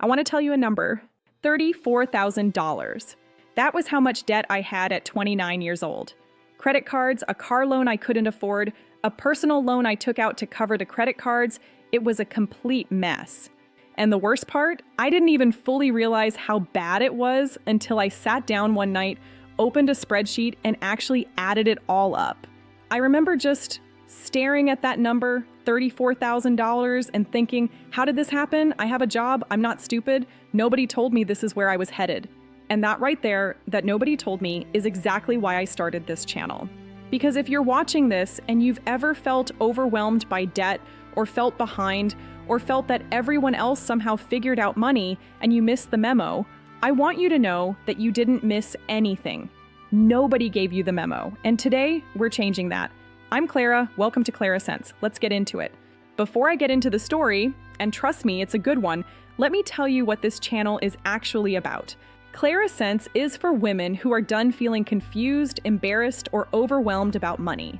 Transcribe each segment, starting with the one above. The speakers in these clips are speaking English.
I want to tell you a number: $34,000. That was how much debt I had at 29 years old. Credit cards, a car loan I couldn't afford, a personal loan I took out to cover the credit cards. It was a complete mess. And the worst part, I didn't even fully realize how bad it was until I sat down one night, opened a spreadsheet, and actually added it all up. I remember just staring at that number, $34,000, and thinking, how did this happen? I have a job. I'm not stupid. Nobody told me this is where I was headed. And that right there, that nobody told me, is exactly why I started this channel. Because if you're watching this and you've ever felt overwhelmed by debt, or felt behind, or felt that everyone else somehow figured out money and you missed the memo, I want you to know that you didn't miss anything. Nobody gave you the memo, and today we're changing that. I'm Clara, welcome to Clara Sense. Let's get into it. Before I get into the story, and trust me, it's a good one, let me tell you what this channel is actually about. Clara Sense is for women who are done feeling confused, embarrassed, or overwhelmed about money.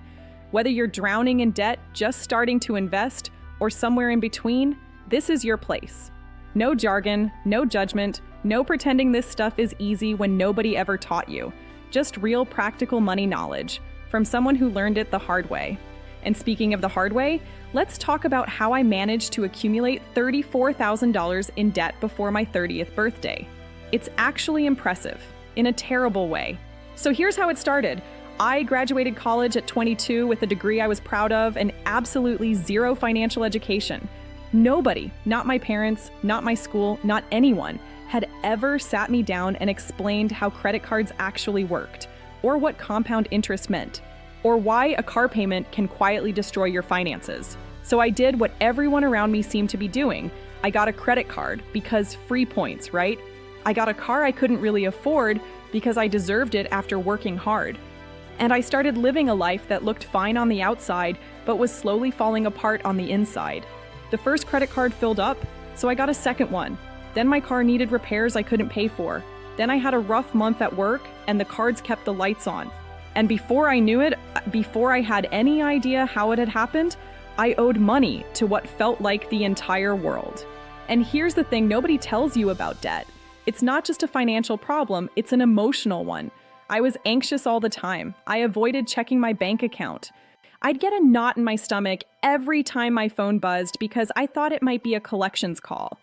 Whether you're drowning in debt, just starting to invest, or somewhere in between, this is your place. No jargon, no judgment, no pretending this stuff is easy when nobody ever taught you. Just real practical money knowledge from someone who learned it the hard way. And speaking of the hard way, let's talk about how I managed to accumulate $34,000 in debt before my 30th birthday. It's actually impressive, in a terrible way. So here's how it started. I graduated college at 22 with a degree I was proud of and absolutely zero financial education. Nobody, not my parents, not my school, not anyone, had ever sat me down and explained how credit cards actually worked, or what compound interest meant, or why a car payment can quietly destroy your finances. So I did what everyone around me seemed to be doing. I got a credit card because free points, right? I got a car I couldn't really afford because I deserved it after working hard. And I started living a life that looked fine on the outside, but was slowly falling apart on the inside. The first credit card filled up, so I got a second one. Then my car needed repairs I couldn't pay for. Then I had a rough month at work, and the cards kept the lights on. And before I knew it, before I had any idea how it had happened, I owed money to what felt like the entire world. And here's the thing nobody tells you about debt. It's not just a financial problem, it's an emotional one. I was anxious all the time. I avoided checking my bank account. I'd get a knot in my stomach every time my phone buzzed because I thought it might be a collections call.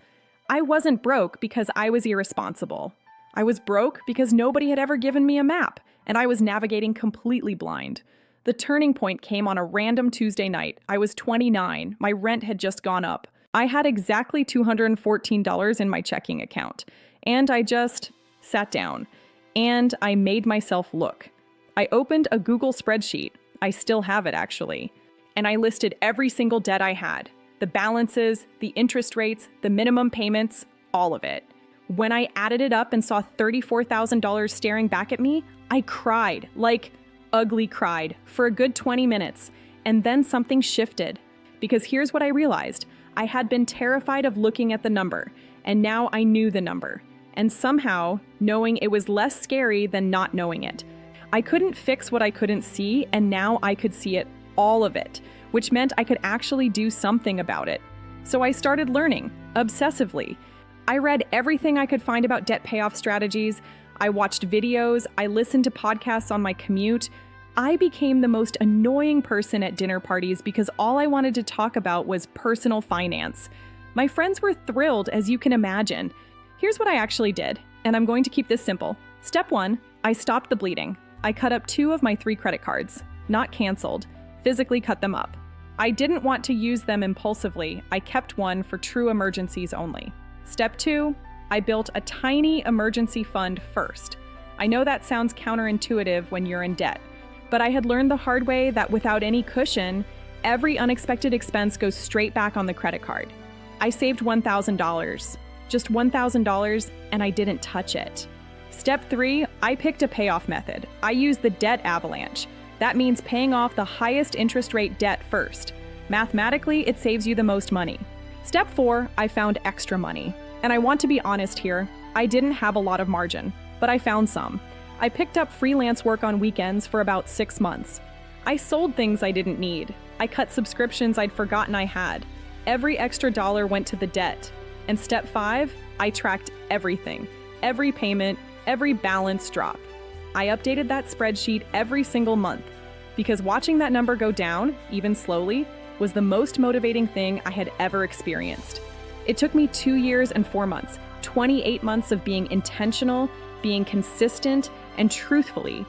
I wasn't broke because I was irresponsible. I was broke because nobody had ever given me a map, and I was navigating completely blind. The turning point came on a random Tuesday night. I was 29. My rent had just gone up. I had exactly $214 in my checking account, and I just sat down. And I made myself look. I opened a Google spreadsheet. I still have it, actually. And I listed every single debt I had. The balances, the interest rates, the minimum payments, all of it. When I added it up and saw $34,000 staring back at me, I cried, like ugly cried, for a good 20 minutes. And then something shifted. Because here's what I realized. I had been terrified of looking at the number, and now I knew the number. And somehow, knowing it was less scary than not knowing it. I couldn't fix what I couldn't see, and now I could see it, all of it, which meant I could actually do something about it. So I started learning, obsessively. I read everything I could find about debt payoff strategies. I watched videos. I listened to podcasts on my commute. I became the most annoying person at dinner parties because all I wanted to talk about was personal finance. My friends were thrilled, as you can imagine. Here's what I actually did, and I'm going to keep this simple. Step 1, I stopped the bleeding. I cut up 2 of my 3 credit cards. Not canceled, physically cut them up. I didn't want to use them impulsively. I kept one for true emergencies only. Step 2, I built a tiny emergency fund first. I know that sounds counterintuitive when you're in debt, but I had learned the hard way that without any cushion, every unexpected expense goes straight back on the credit card. I saved $1,000. Just $1,000, and I didn't touch it. Step 3, I picked a payoff method. I used the debt avalanche. That means paying off the highest interest rate debt first. Mathematically, it saves you the most money. Step 4, I found extra money. And I want to be honest here, I didn't have a lot of margin, but I found some. I picked up freelance work on weekends for about 6 months. I sold things I didn't need. I cut subscriptions I'd forgotten I had. Every extra dollar went to the debt. And step 5, I tracked everything, every payment, every balance drop. I updated that spreadsheet every single month because watching that number go down, even slowly, was the most motivating thing I had ever experienced. It took me 2 years and 4 months, 28 months of being intentional, being consistent, and truthfully,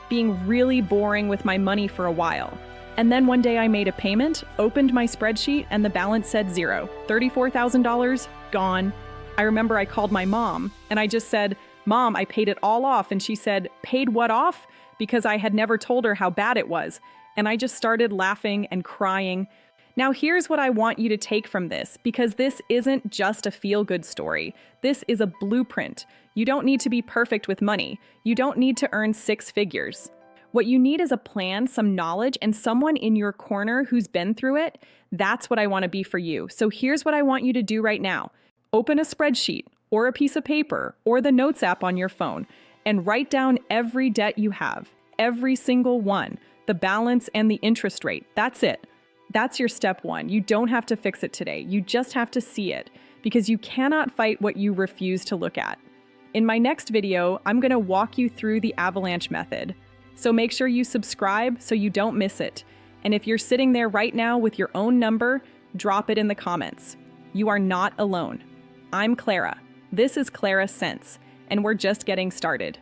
being really boring with my money for a while. And then one day I made a payment, opened my spreadsheet, and the balance said zero. $34,000, gone. I remember I called my mom, and I just said, "Mom, I paid it all off." And she said, "Paid what off?" Because I had never told her how bad it was. And I just started laughing and crying. Now here's what I want you to take from this, because this isn't just a feel-good story. This is a blueprint. You don't need to be perfect with money. You don't need to earn 6 figures. What you need is a plan, some knowledge, and someone in your corner who's been through it. That's what I want to be for you. So here's what I want you to do right now. Open a spreadsheet or a piece of paper or the Notes app on your phone and write down every debt you have, every single one, the balance and the interest rate. That's it. That's your step 1. You don't have to fix it today. You just have to see it, because you cannot fight what you refuse to look at. In my next video, I'm going to walk you through the avalanche method. So make sure you subscribe so you don't miss it. And if you're sitting there right now with your own number, drop it in the comments. You are not alone. I'm Clara. This is Clara Sense, and we're just getting started.